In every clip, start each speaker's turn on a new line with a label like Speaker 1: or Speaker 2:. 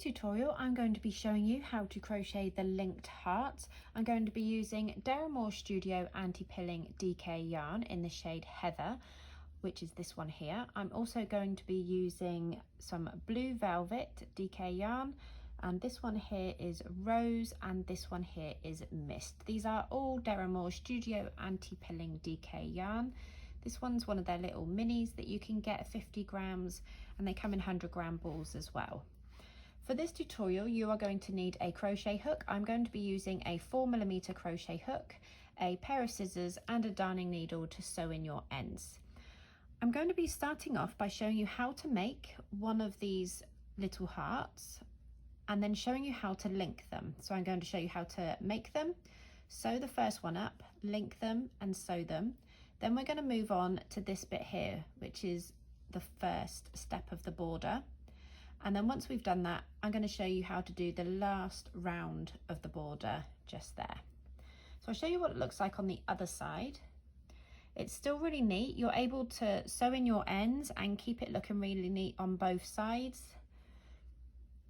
Speaker 1: tutorial I'm going to be showing you how to crochet the linked hearts. I'm going to be using Deramore Studio anti-pilling DK yarn in the shade Heather, which is this one here. I'm also going to be using some blue velvet DK yarn, and this one here is Rose and this one here is Mist. These are all Deramore Studio anti-pilling DK yarn. This one's one of their little minis that you can get at 50 grams, and they come in 100-gram balls as well. For this tutorial, you are going to need a crochet hook. I'm going to be using a 4mm crochet hook, a pair of scissors and a darning needle to sew in your ends. I'm going to be starting off by showing you how to make one of these little hearts and then showing you how to link them. So I'm going to show you how to make them, sew the first one up, link them and sew them. Then we're going to move on to this bit here, which is the first step of the border. And then once we've done that, I'm going to show you how to do the last round of the border just there. So I'll show you what it looks like on the other side. It's still really neat. You're able to sew in your ends and keep it looking really neat on both sides.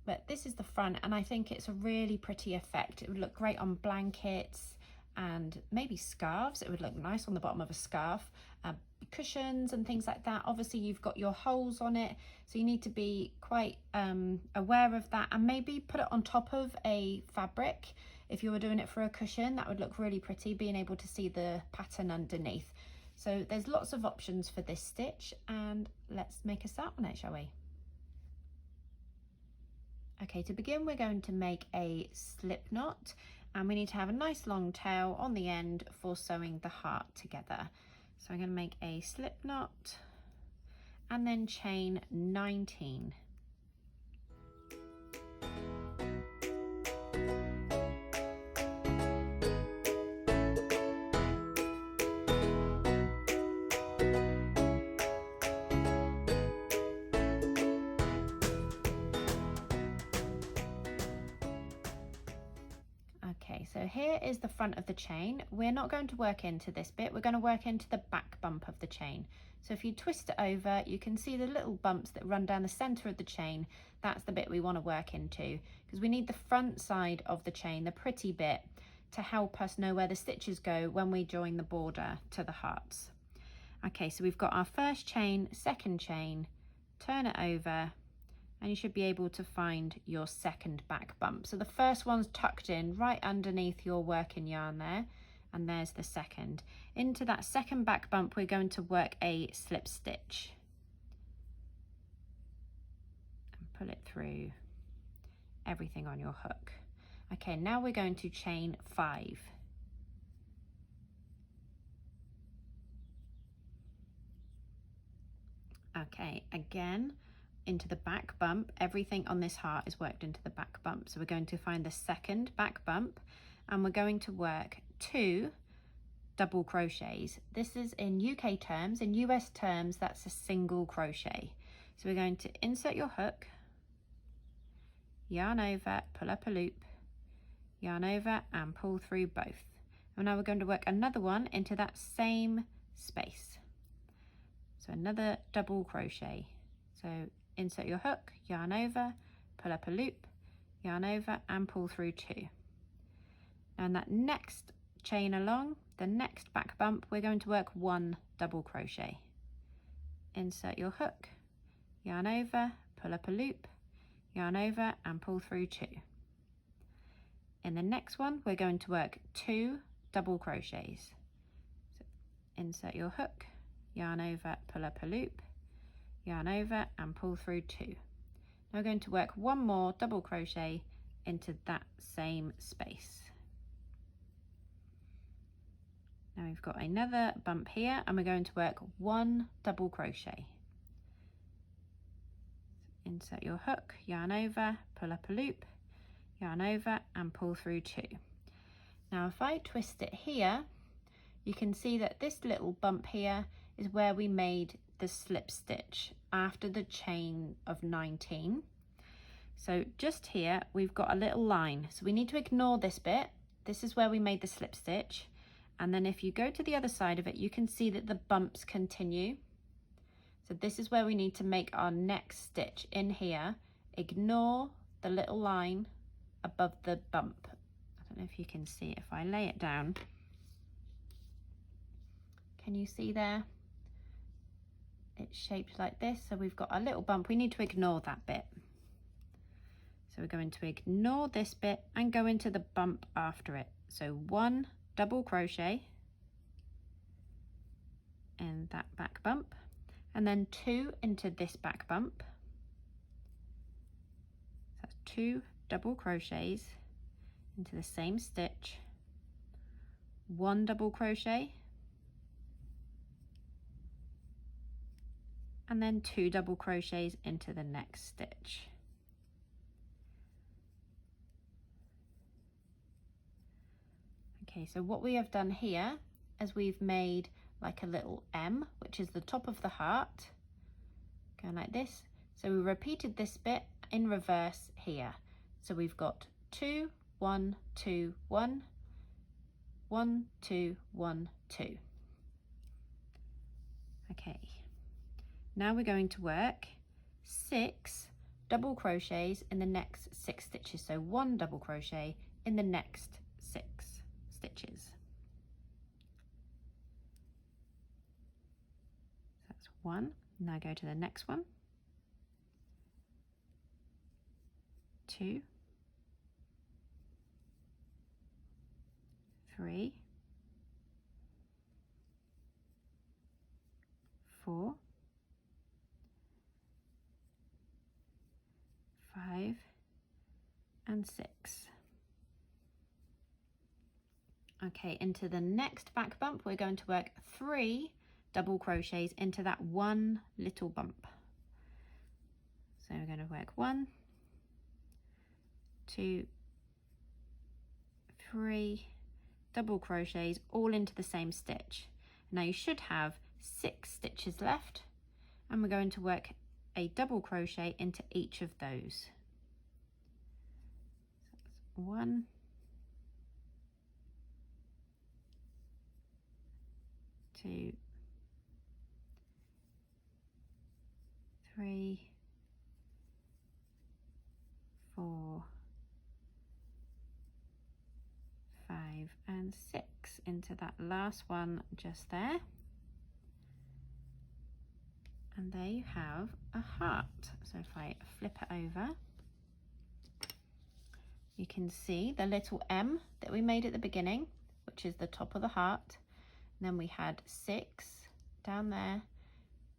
Speaker 1: But this is the front, and I think it's a really pretty effect. It would look great on blankets and maybe scarves. It would look nice on the bottom of a scarf, cushions and things like that. Obviously you've got your holes on it, so you need to be quite aware of that, and maybe put it on top of a fabric. If you were doing it for a cushion, that would look really pretty, being able to see the pattern underneath. So there's lots of options for this stitch, and let's make a start on it, shall we? Okay, to begin we're going to make a slip knot, and we need to have a nice long tail on the end for sewing the heart together. So I'm going to make a slip knot and then chain 19. Okay, so here is the front of the chain. We're not going to work into this bit, we're going to work into the back bump of the chain. So if you twist it over, you can see the little bumps that run down the center of the chain. That's the bit we want to work into, because we need the front side of the chain, the pretty bit, to help us know where the stitches go when we join the border to the hearts. Okay, so we've got our first chain, second chain, turn it over, and you should be able to find your second back bump. So the first one's tucked in right underneath your working yarn there, and there's the second. Into that second back bump we're going to work a slip stitch and pull it through everything on your hook. Okay, now we're going to chain 5. Okay, again into the back bump. Everything on this heart is worked into the back bump, so we're going to find the second back bump and we're going to work 2 double crochets. This is in UK terms. In US terms, that's a single crochet. So we're going to insert your hook, yarn over, pull up a loop, yarn over and pull through both. And now we're going to work another one into that same space. So another double crochet. So insert your hook, yarn over, pull up a loop, yarn over and pull through 2. And that next chain along, the next back bump, we're going to work 1 double crochet. Insert your hook, yarn over, pull up a loop, yarn over and pull through 2. In the next one, we're going to work 2 double crochets. So insert your hook, yarn over, pull up a loop, yarn over and pull through 2. Now we're going to work 1 more double crochet into that same space. Now we've got another bump here and we're going to work 1 double crochet. Insert your hook, yarn over, pull up a loop, yarn over and pull through 2. Now if I twist it here, you can see that this little bump here is where we made the slip stitch after the chain of 19. So just here we've got a little line, so we need to ignore this bit. This is where we made the slip stitch, and then if you go to the other side of it you can see that the bumps continue. So this is where we need to make our next stitch in here. Ignore the little line above the bump. I don't know if you can see it. If I lay it down, can you see there? It's shaped like this, so we've got a little bump. We need to ignore that bit. So we're going to ignore this bit and go into the bump after it. So 1 double crochet in that back bump, and then 2 into this back bump. So that's 2 double crochets into the same stitch, 1 double crochet, and then 2 double crochets into the next stitch. Okay, so what we have done here is we've made like a little M, which is the top of the heart, going like this. So we repeated this bit in reverse here. So we've got 2, 1, 2, 1, 1, 2, 1, 2. Okay, now we're going to work 6 double crochets in the next 6 stitches. So 1 double crochet in the next 6 stitches. That's 1. Now go to the next one. 2, 3, 4, 5, and 6. Okay, into the next back bump, we're going to work 3 double crochets into that one little bump. So we're going to work 1, 2, 3 double crochets all into the same stitch. Now you should have 6 stitches left, and we're going to work a double crochet into each of those. So that's 1, 2, 3, 4, 5, and 6 into that last one just there. And there you have a heart. So if I flip it over, you can see the little M that we made at the beginning, which is the top of the heart. And then we had 6 down there.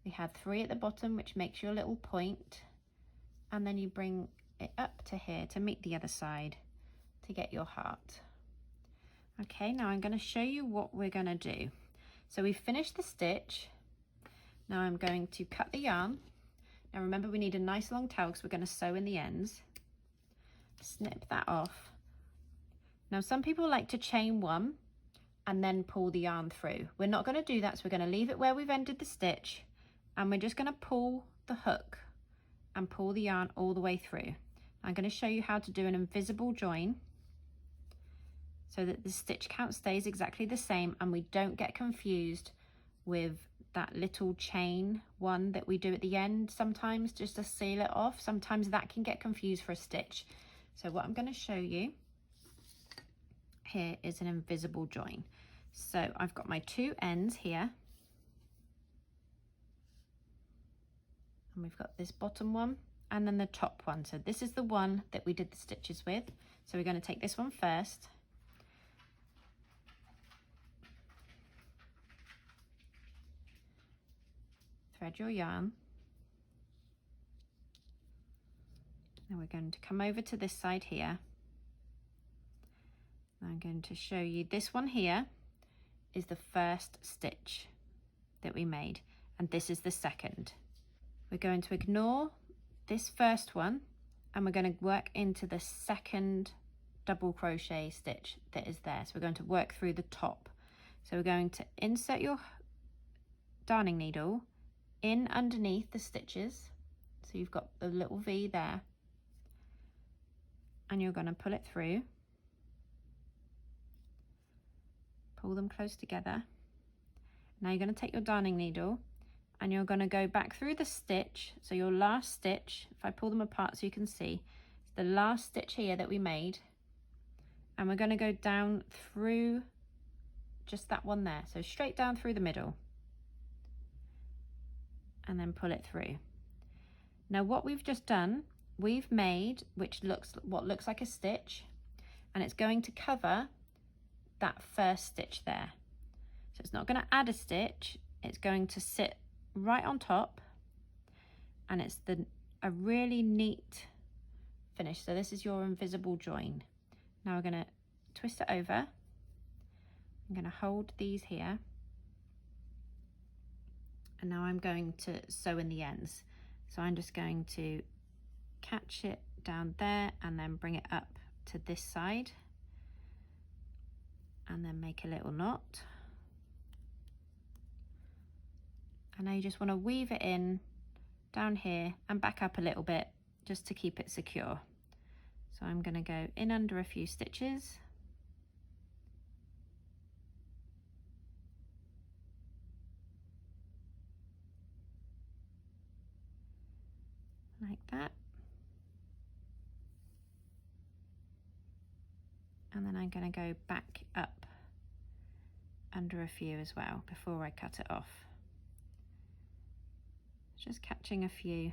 Speaker 1: We had 3 at the bottom, which makes your little point. And then you bring it up to here to meet the other side to get your heart. Okay, now I'm going to show you what we're going to do. So we've finished the stitch. Now I'm going to cut the yarn. Now remember, we need a nice long tail because we're going to sew in the ends. Snip that off. Now some people like to chain 1 and then pull the yarn through. We're not going to do that, so we're going to leave it where we've ended the stitch, and we're just going to pull the hook and pull the yarn all the way through. I'm going to show you how to do an invisible join so that the stitch count stays exactly the same and we don't get confused with that little chain one that we do at the end sometimes just to seal it off. Sometimes that can get confused for a stitch. So what I'm going to show you here is an invisible join. So I've got my 2 ends here, and we've got this bottom one and then the top one. So this is the one that we did the stitches with. So we're going to take this one first. Thread your yarn. Now we're going to come over to this side here. I'm going to show you this one here is the first stitch that we made, and this is the second. We're going to ignore this first one and we're going to work into the second double crochet stitch that is there. So we're going to work through the top. So we're going to insert your darning needle in underneath the stitches. So you've got the little V there, and you're going to pull it through. Pull them close together. Now you're going to take your darning needle and you're going to go back through the stitch. So your last stitch, if I pull them apart so you can see, the last stitch here that we made, and we're going to go down through just that one there, so straight down through the middle, and then pull it through. Now what we've just done, we've made what looks like a stitch, and it's going to cover that first stitch there. So it's not going to add a stitch, it's going to sit right on top, and it's a really neat finish. So this is your invisible join. Now we're going to twist it over. I'm going to hold these here, and now I'm going to sew in the ends. So I'm just going to catch it down there and then bring it up to this side, and then make a little knot. And now you just want to weave it in down here and back up a little bit just to keep it secure. So I'm going to go in under a few stitches. Like that. And then I'm going to go back up under a few as well before I cut it off. Just catching a few.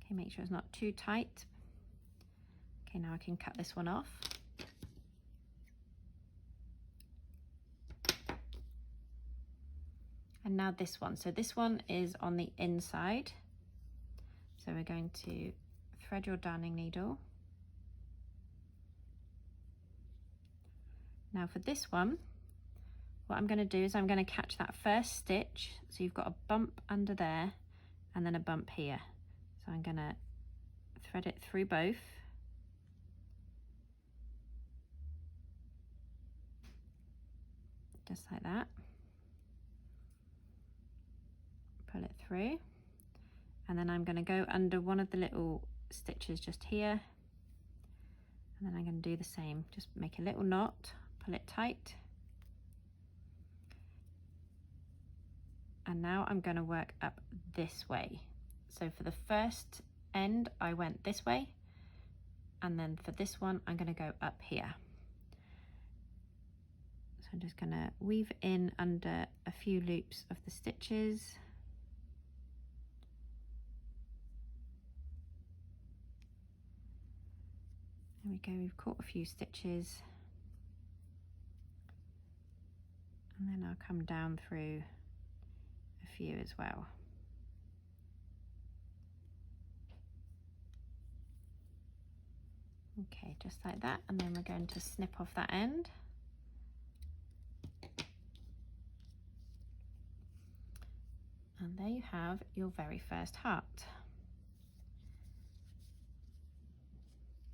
Speaker 1: Okay, make sure it's not too tight. Okay, now I can cut this one off. And now this one. So this one is on the inside. So we're going to thread your darning needle. Now for this one, what I'm going to do is I'm going to catch that first stitch. So you've got a bump under there and then a bump here. So I'm going to thread it through both. Just like that. Pull it through. And then I'm going to go under one of the little stitches just here. And then I'm going to do the same. Just make a little knot, pull it tight. And now I'm going to work up this way. So for the first end, I went this way. And then for this one, I'm going to go up here. So I'm just going to weave in under a few loops of the stitches. There we go, we've caught a few stitches. And then I'll come down through a few as well. Okay, just like that, and then we're going to snip off that end. And there you have your very first heart.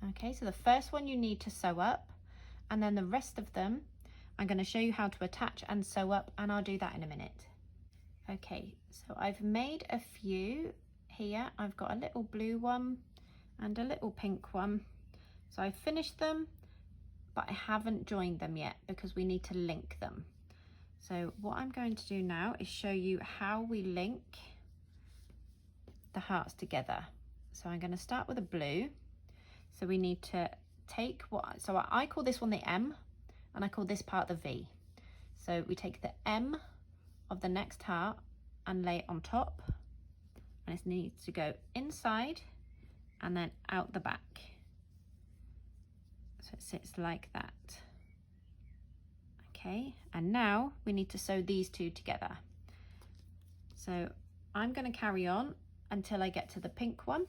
Speaker 1: Okay, so the first one you need to sew up, and then the rest of them I'm going to show you how to attach and sew up, and I'll do that in a minute. Okay, so I've made a few here. I've got a little blue one and a little pink one. So I've finished them, but I haven't joined them yet because we need to link them. So what I'm going to do now is show you how we link the hearts together. So I'm going to start with a blue. So we need to take so I call this one the M, and I call this part the V. So we take the M of the next heart and lay it on top, and it needs to go inside and then out the back. So it sits like that. Okay, and now we need to sew these two together. So I'm going to carry on until I get to the pink one.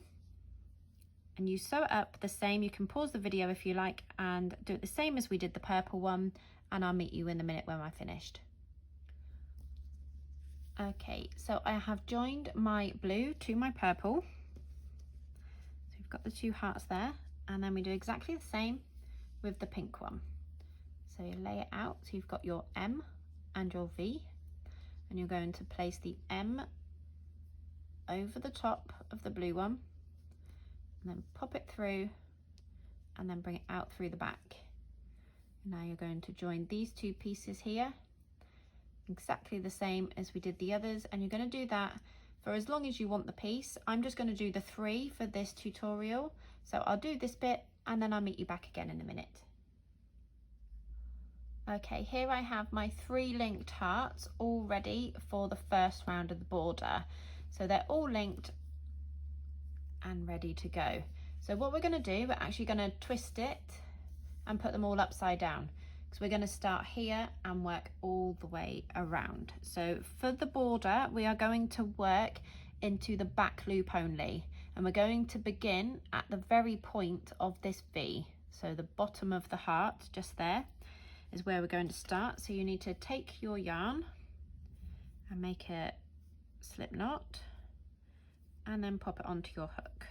Speaker 1: And you sew it up the same. You can pause the video if you like and do it the same as we did the purple one, and I'll meet you in a minute when I'm finished. Okay, so I have joined my blue to my purple. So we've got the two hearts there, and then we do exactly the same with the pink one. So you lay it out, so you've got your M and your V, and you're going to place the M over the top of the blue one, and then pop it through and then bring it out through the back. Now you're going to join these two pieces here exactly the same as we did the others, and you're going to do that for as long as you want the piece. I'm just going to do the 3 for this tutorial. So I'll do this bit and then I'll meet you back again in a minute. Okay, here I have my 3 linked hearts all ready for the first round of the border. So they're all linked and ready to go. So what we're going to do, we're actually going to twist it and put them all upside down. So we're going to start here and work all the way around. So for the border, we are going to work into the back loop only, and we're going to begin at the very point of this V. So the bottom of the heart, just there, is where we're going to start. So you need to take your yarn and make a slip knot and then pop it onto your hook.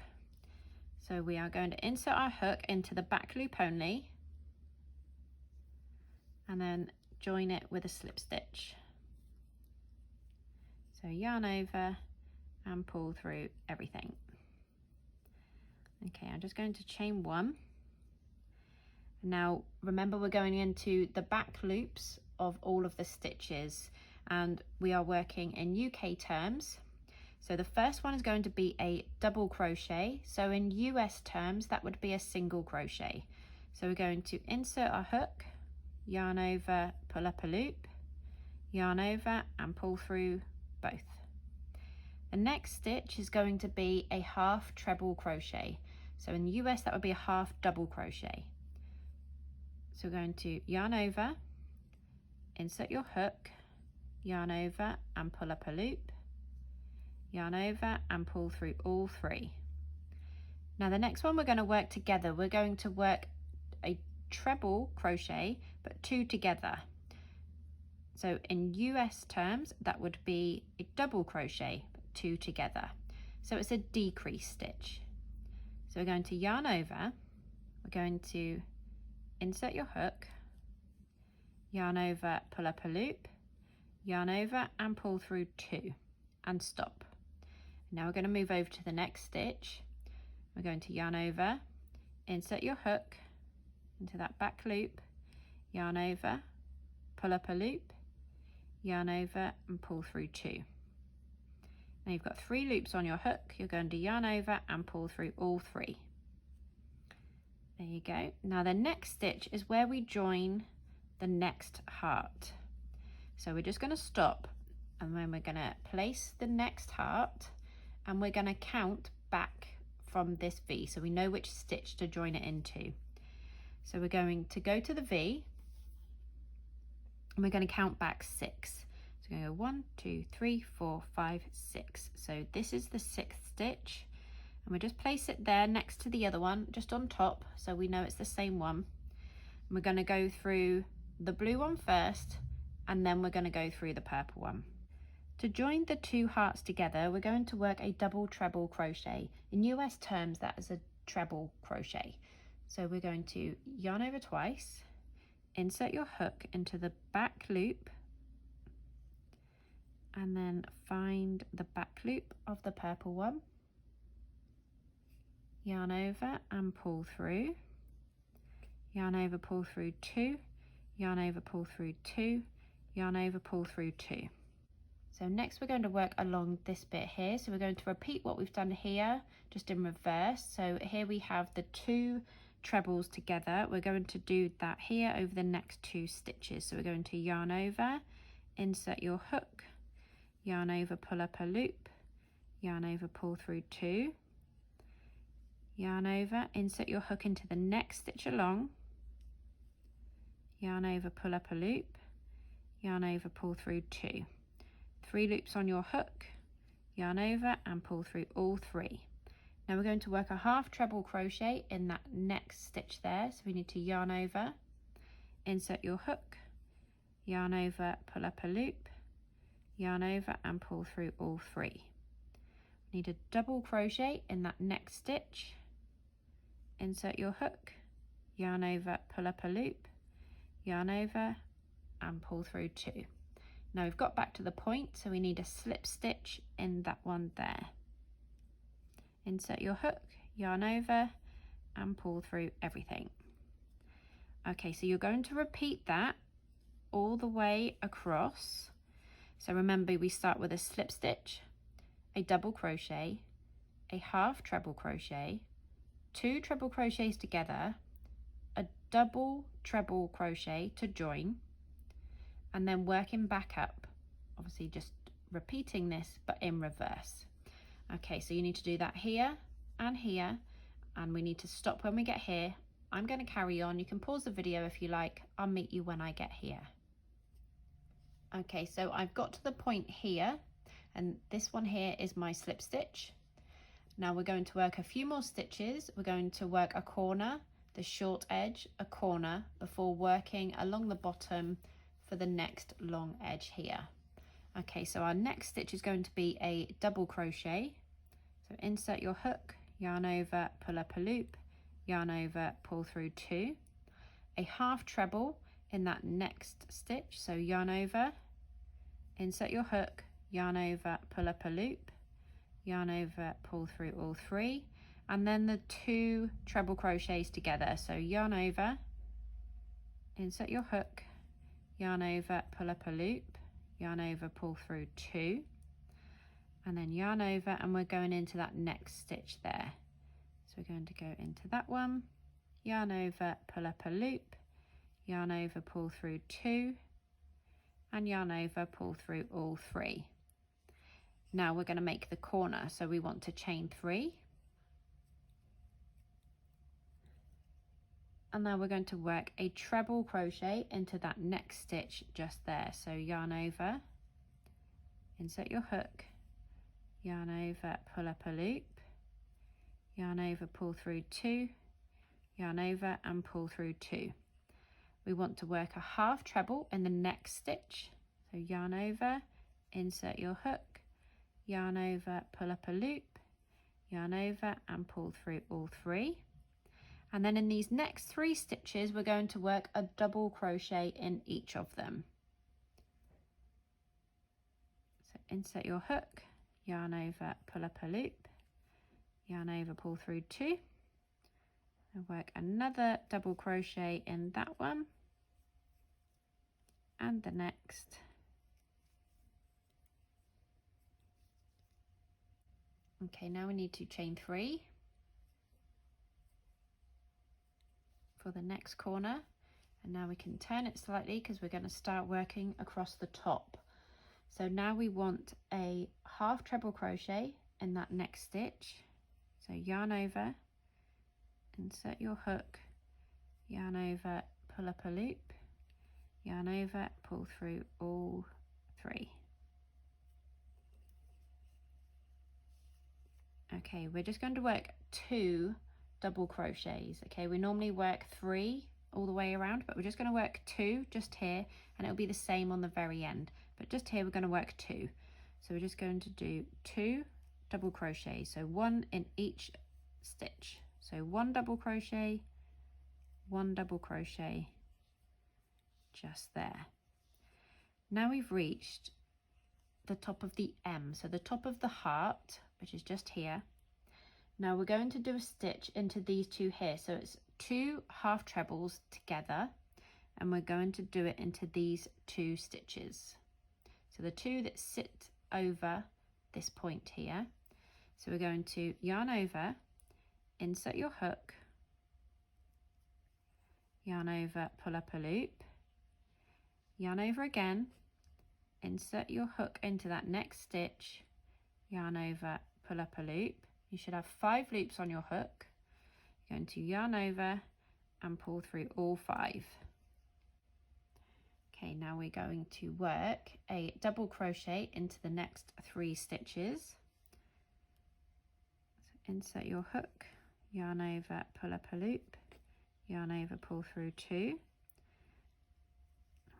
Speaker 1: So we are going to insert our hook into the back loop only and then join it with a slip stitch. So yarn over and pull through everything. Okay, I'm just going to chain 1. Now remember, we're going into the back loops of all of the stitches and we are working in UK terms. So the first one is going to be a double crochet. So in US terms, that would be a single crochet. So we're going to insert our hook, yarn over, pull up a loop, yarn over and pull through both. The next stitch is going to be a half treble crochet. So in the US, that would be a half double crochet. So we're going to yarn over, insert your hook, yarn over and pull up a loop, yarn over and pull through all 3. Now the next one we're going to work together. We're going to work a treble crochet but 2 together. So in US terms, that would be a double crochet but 2 together. So it's a decrease stitch. So we're going to yarn over, we're going to insert your hook, yarn over, pull up a loop, yarn over and pull through 2 and stop. Now we're going to move over to the next stitch. We're going to yarn over, insert your hook into that back loop, yarn over, pull up a loop, yarn over and pull through 2. Now you've got 3 loops on your hook. You're going to yarn over and pull through all 3. There you go. Now the next stitch is where we join the next heart. So we're just going to stop and then we're going to place the next heart and we're going to count back from this V so we know which stitch to join it into. So we're going to go to the V and we're going to count back 6. So we're going to go 1, 2, 3, 4, 5, 6. So this is the 6th stitch. And we just place it there next to the other one, just on top, so we know it's the same one. And we're going to go through the blue one first, and then we're going to go through the purple one. To join the 2 hearts together, we're going to work a double treble crochet. In US terms, that is a treble crochet. So we're going to yarn over twice, insert your hook into the back loop, and then find the back loop of the purple one. Yarn over and pull through, yarn over, pull through 2, yarn over, pull through 2, yarn over, pull through 2. So next we're going to work along this bit here. So we're going to repeat what we've done here, just in reverse. So here we have the 2 trebles together. We're going to do that here over the next 2 stitches. So we're going to yarn over, insert your hook, yarn over, pull up a loop, yarn over, pull through 2, yarn over, insert your hook into the next stitch along, yarn over, pull up a loop, yarn over, pull through 2. 3 loops on your hook, yarn over and pull through all 3. Now we're going to work a half treble crochet in that next stitch there. So we need to yarn over, insert your hook, yarn over, pull up a loop, yarn over and pull through all 3. We need a double crochet in that next stitch, insert your hook, yarn over, pull up a loop, yarn over and pull through 2. Now we've got back to the point, so we need a slip stitch in that one there. Insert your hook, yarn over and pull through everything. Okay, so you're going to repeat that all the way across. So remember, we start with a slip stitch, a double crochet, a half treble crochet, 2 treble crochets together, a double treble crochet to join, and then working back up, obviously just repeating this but in reverse. Okay, so you need to do that here, and we need to stop when we get here. I'm going to carry on. You can pause the video if you like. I'll meet you when I get here. Okay, so I've got to the point here, and this one here is my slip stitch. Now we're going to work a few more stitches. We're going to work a corner, the short edge, a corner, before working along the bottom for the next long edge here. Okay, so our next stitch is going to be a double crochet. So insert your hook, yarn over, pull up a loop, yarn over, pull through 2, a half treble in that next stitch. So yarn over, insert your hook, yarn over, pull up a loop, yarn over, pull through all 3, and then the 2 treble crochets together. So yarn over, insert your hook, yarn over, pull up a loop, yarn over, pull through 2, and then yarn over, and we're going into that next stitch there. So we're going to go into that one, yarn over, pull up a loop, yarn over, pull through 2, and yarn over, pull through all 3. Now we're going to make the corner, so we want to chain 3. And now we're going to work a treble crochet into that next stitch just there. So yarn over, insert your hook, yarn over, pull up a loop, yarn over, pull through 2, yarn over, and pull through 2. We want to work a half treble in the next stitch. So yarn over, insert your hook, yarn over, pull up a loop, yarn over, and pull through all 3. And then in these next 3 stitches, we're going to work a double crochet in each of them. So insert your hook, yarn over, pull up a loop, yarn over, pull through 2, and work another double crochet in that one and the next. Okay, now we need to chain 3 for the next corner, and now we can turn it slightly because we're going to start working across the top. So now we want a half treble crochet in that next stitch. So yarn over, insert your hook, yarn over, pull up a loop, yarn over, pull through all 3. Okay, we're just going to work 2 double crochets. Okay, we normally work 3 all the way around, but we're just going to work 2 just here, and it'll be the same on the very end, but just here we're going to work 2. So we're just going to do 2 double crochets, so 1 in each stitch. So 1 double crochet, 1 double crochet just there. Now we've reached the top of the M, so the top of the heart, which is just here. Now we're going to do a stitch into these 2 here, so it's 2 half trebles together, and we're going to do it into these 2 stitches, so the 2 that sit over this point here. So we're going to yarn over, insert your hook, yarn over, pull up a loop, yarn over again, insert your hook into that next stitch, yarn over, pull up a loop. You should have 5 loops on your hook. You're going to yarn over and pull through all 5. Okay, now we're going to work a double crochet into the next 3 stitches. So insert your hook, yarn over, pull up a loop, yarn over, pull through 2,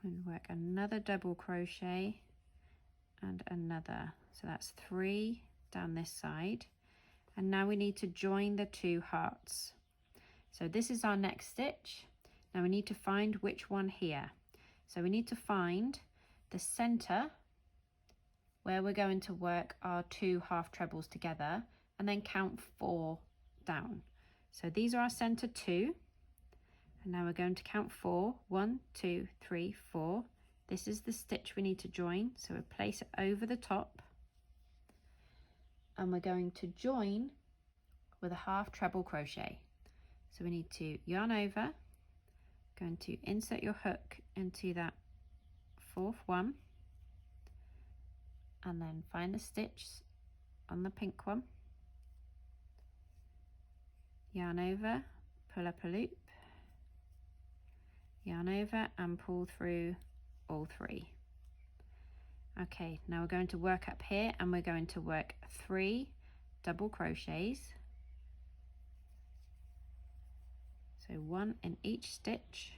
Speaker 1: and work another double crochet and another. So that's 3 down this side. And now we need to join the 2 hearts. So this is our next stitch. Now we need to find which one here. So we need to find the center where we're going to work our 2 half trebles together, and then count 4 down. So these are our center 2, and now we're going to count 4. 1, 2, 3, 4. This is the stitch we need to join, so we place it over the top. and we're going to join with a half treble crochet. So we need to yarn over, going to insert your hook into that fourth one, and then find the stitch on the pink one, yarn over, pull up a loop, yarn over and pull through all three. Okay, now we're going to work up here and we're going to work 3 double crochets. So 1 in each stitch.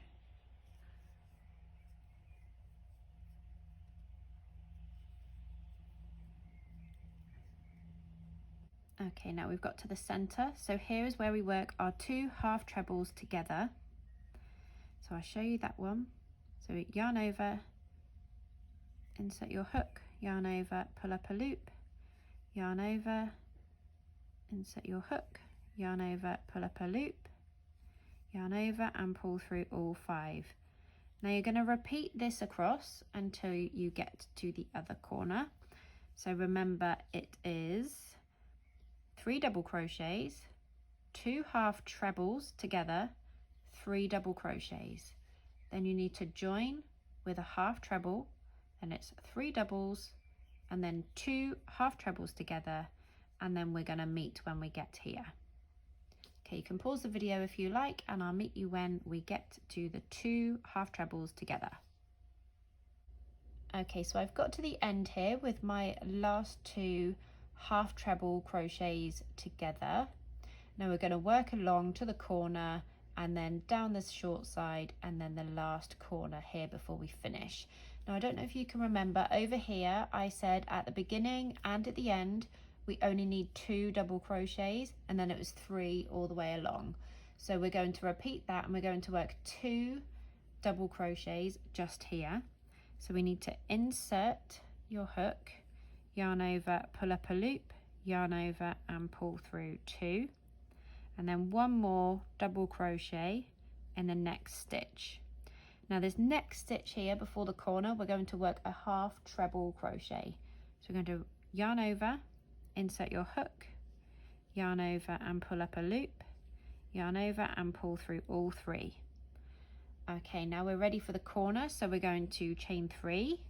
Speaker 1: Okay, now we've got to the center. So here is where we work our 2 half trebles together. So I'll show you that one. So yarn over, insert your hook, yarn over, pull up a loop, yarn over, insert your hook, yarn over, pull up a loop, yarn over and pull through all 5. Now you're going to repeat this across until you get to the other corner. So remember, it is 3 double crochets, 2 half trebles together, 3 double crochets. Then you need to join with a half treble, and it's 3 doubles and then 2 half trebles together, and then we're going to meet when we get here. Okay, you can pause the video if you like, and I'll meet you when we get to the 2 half trebles together. Okay, so I've got to the end here with my last 2 half treble crochets together. Now we're going to work along to the corner and then down this short side and then the last corner here before we finish. Now I don't know if you can remember, over here I said at the beginning and at the end we only need 2 double crochets, and then it was 3 all the way along. So we're going to repeat that and we're going to work 2 double crochets just here. So we need to insert your hook, yarn over, pull up a loop, yarn over and pull through 2, and then 1 more double crochet in the next stitch. Now this next stitch here before the corner, we're going to work a half treble crochet. So we're going to yarn over, insert your hook, yarn over and pull up a loop, yarn over and pull through all 3. Okay, now we're ready for the corner, so we're going to chain 3,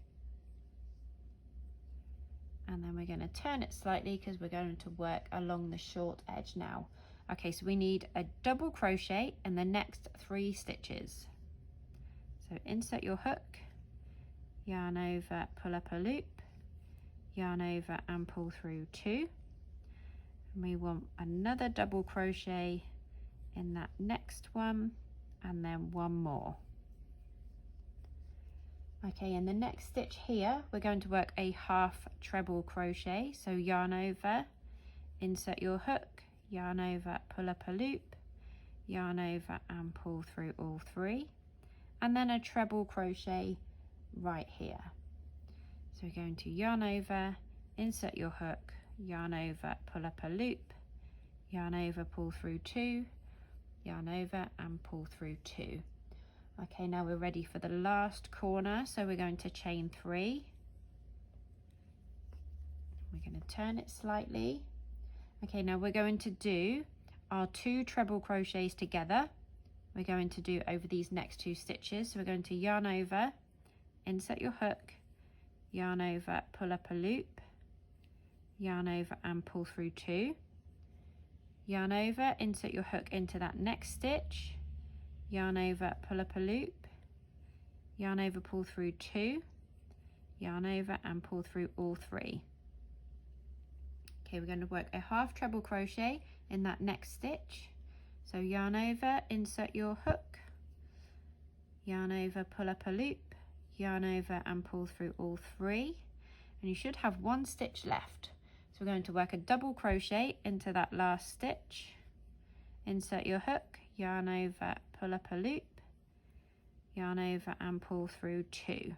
Speaker 1: and then we're going to turn it slightly because we're going to work along the short edge now. Okay, so we need a double crochet in the next 3 stitches. So insert your hook, yarn over, pull up a loop, yarn over and pull through 2, and we want another double crochet in that next one, and then 1 more. Okay, in the next stitch here we're going to work a half treble crochet. So yarn over, insert your hook, yarn over, pull up a loop, yarn over and pull through all 3, and then a treble crochet right here. So we're going to yarn over, insert your hook, yarn over, pull up a loop, yarn over, pull through 2, yarn over and pull through 2. Okay, now we're ready for the last corner, so we're going to chain 3. We're going to turn it slightly. Okay, now we're going to do our 2 treble crochets together. We're going to do over these next 2 stitches. So we're going to yarn over, insert your hook, yarn over, pull up a loop, yarn over and pull through 2, yarn over, insert your hook into that next stitch, yarn over, pull up a loop, yarn over, pull through 2, yarn over and pull through all 3. Okay, we're going to work a half treble crochet in that next stitch. So yarn over, insert your hook, yarn over, pull up a loop, yarn over and pull through all 3, and you should have 1 stitch left. So we're going to work a double crochet into that last stitch, insert your hook, yarn over, pull up a loop, yarn over and pull through 2.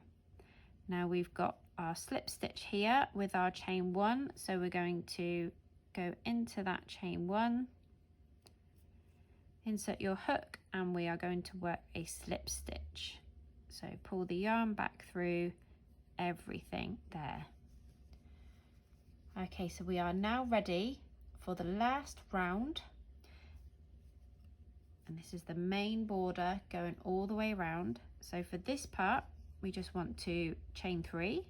Speaker 1: Now we've got our slip stitch here with our chain 1, so we're going to go into that chain 1, insert your hook, and we are going to work a slip stitch. So pull the yarn back through everything there. Okay, so we are now ready for the last round, and this is the main border going all the way around. So for this part we just want to chain 3,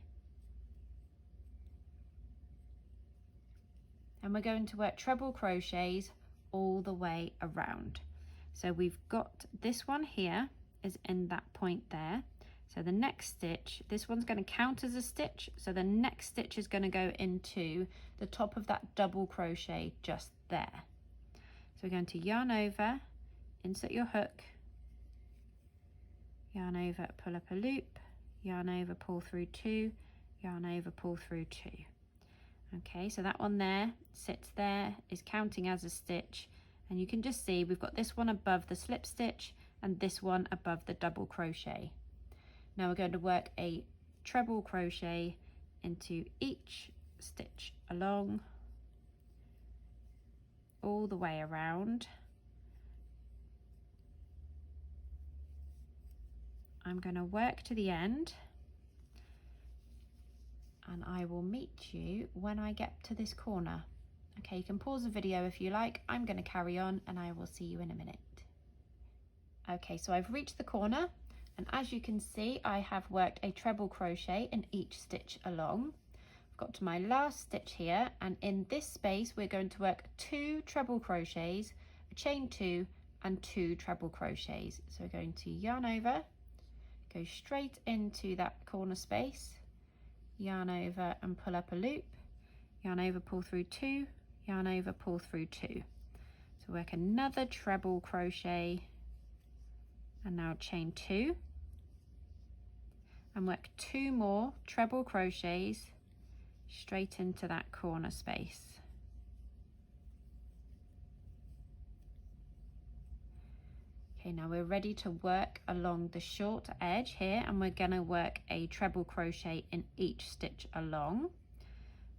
Speaker 1: and we're going to work treble crochets all the way around. So we've got this one here is in that point there. So the next stitch, this one's going to count as a stitch, so the next stitch is going to go into the top of that double crochet just there. So we're going to yarn over, insert your hook, yarn over, pull up a loop, yarn over, pull through 2, yarn over, pull through 2. Okay, so that one there sits there, is counting as a stitch, and you can just see we've got this one above the slip stitch and this one above the double crochet. Now we're going to work a treble crochet into each stitch along, all the way around. I'm going to work to the end, and I will meet you when I get to this corner. Okay, you can pause the video if you like. I'm going to carry on and I will see you in a minute. Okay, so I've reached the corner, and as you can see I have worked a treble crochet in each stitch along. I've got to my last stitch here, and in this space we're going to work 2 treble crochets, a chain 2 and 2 treble crochets. So we're going to yarn over, go straight into that corner space, yarn over and pull up a loop, yarn over, pull through 2, yarn over, pull through 2. So work another treble crochet, and now chain 2, and work 2 more treble crochets straight into that corner space. Okay, now we're ready to work along the short edge here, and we're going to work a treble crochet in each stitch along.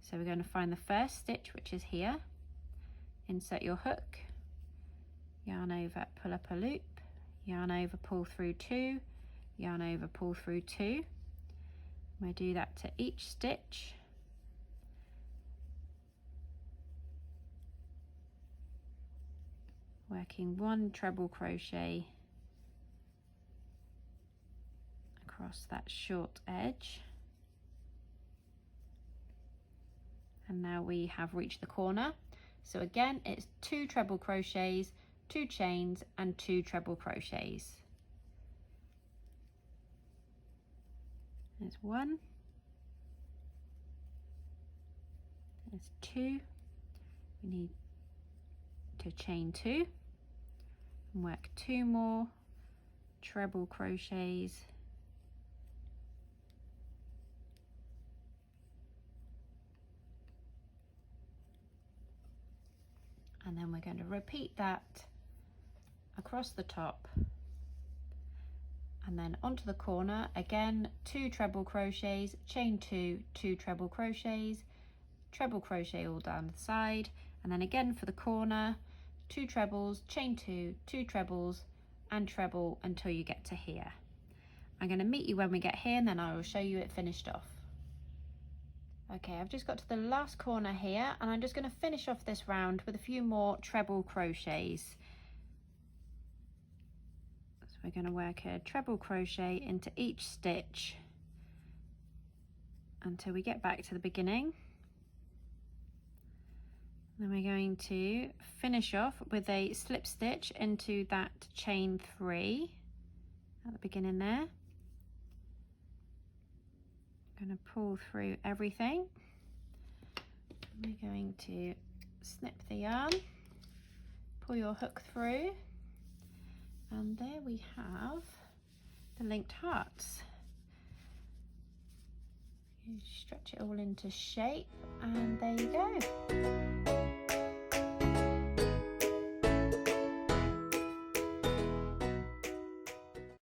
Speaker 1: So we're going to find the first stitch, which is here, insert your hook, yarn over, pull up a loop, yarn over, pull through 2, yarn over, pull through 2. We do that to each stitch. Working 1 treble crochet across that short edge. And now we have reached the corner. So again, it's 2 treble crochets, 2 chains and 2 treble crochets. There's 1, there's 2, we need to chain 2 and work 2 more treble crochets, and then we're going to repeat that across the top, and then onto the corner again, 2 treble crochets, chain 2, 2 treble crochets, treble crochet all down the side, and then again for the corner, 2 trebles, chain 2, 2 trebles and treble until you get to here. I'm going to meet you when we get here, and then I will show you it finished off. Okay, I've just got to the last corner here, and I'm just going to finish off this round with a few more treble crochets. So we're going to work a treble crochet into each stitch until we get back to the beginning. Then we're going to finish off with a slip stitch into that chain 3 at the beginning there. I'm going to pull through everything. We're going to snip the yarn, pull your hook through, and there we have the linked hearts. You stretch it all into shape, and there you go.